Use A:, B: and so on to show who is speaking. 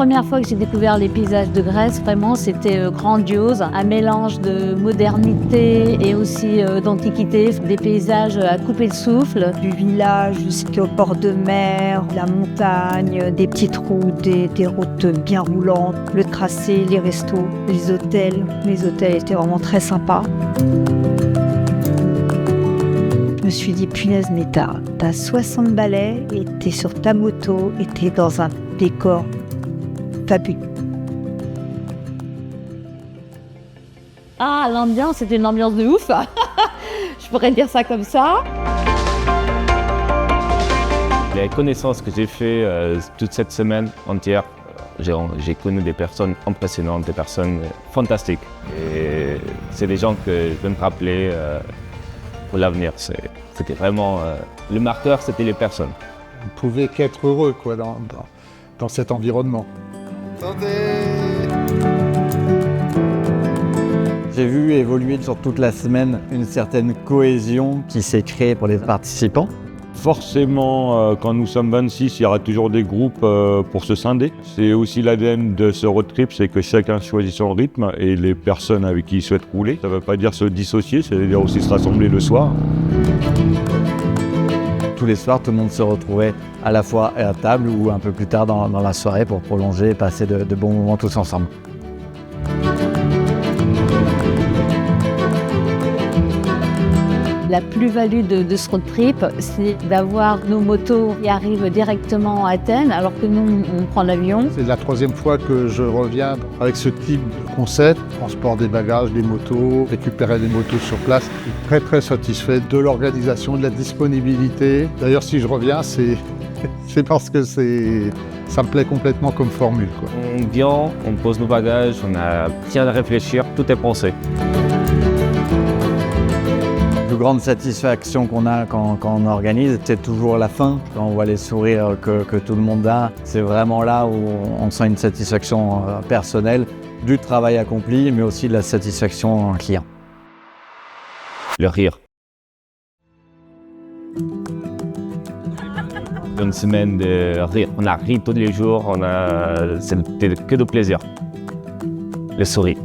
A: première fois que j'ai découvert les paysages de Grèce, vraiment c'était grandiose. Un mélange de modernité et aussi d'antiquité. Des paysages à couper le souffle.
B: Du village jusqu'au bord de mer, la montagne, des petites routes, des routes bien roulantes, le tracé, les restos, les hôtels. Les hôtels étaient vraiment très sympas. Je me suis dit, punaise, mais t'as 60 balais et t'es sur ta moto et t'es dans un décor fabuleux.
A: Ah, l'ambiance, c'était une ambiance de ouf. Je pourrais dire ça comme ça.
C: Les connaissances que j'ai faites toute cette semaine entière, j'ai connu des personnes impressionnantes, des personnes fantastiques. Et c'est des gens que je vais me rappeler pour l'avenir. C'était vraiment... le marqueur, c'était les personnes.
D: On ne pouvait qu'être heureux quoi, dans cet environnement.
E: Santé!
F: J'ai vu évoluer sur toute la semaine une certaine cohésion qui s'est créée pour les participants.
G: Forcément, quand nous sommes 26, il y aura toujours des groupes pour se scinder. C'est aussi l'ADN de ce road trip, c'est que chacun choisit son rythme et les personnes avec qui il souhaite rouler. Ça ne veut pas dire se dissocier, c'est-à-dire aussi se rassembler le soir.
F: Tous les soirs, tout le monde se retrouvait à la fois à table ou un peu plus tard dans la soirée pour prolonger et passer de bons moments tous ensemble.
A: La plus-value de ce road trip, c'est d'avoir nos motos qui arrivent directement à Athènes, alors que nous, on prend l'avion.
D: C'est la 3e fois que je reviens avec ce type de concept, transport des bagages, des motos, récupérer les motos sur place. Je suis très très satisfait de l'organisation, de la disponibilité. D'ailleurs, si je reviens, c'est parce que ça me plaît complètement comme formule, quoi.
C: On vient, on pose nos bagages, on a bien à réfléchir, tout est pensé.
F: La plus grande satisfaction qu'on a quand on organise, c'est toujours la fin. Quand on voit les sourires que tout le monde a, c'est vraiment là où on sent une satisfaction personnelle du travail accompli, mais aussi de la satisfaction client.
C: Le rire. Une semaine de rire. On a ri tous les jours, c'était que de plaisir. Le sourire.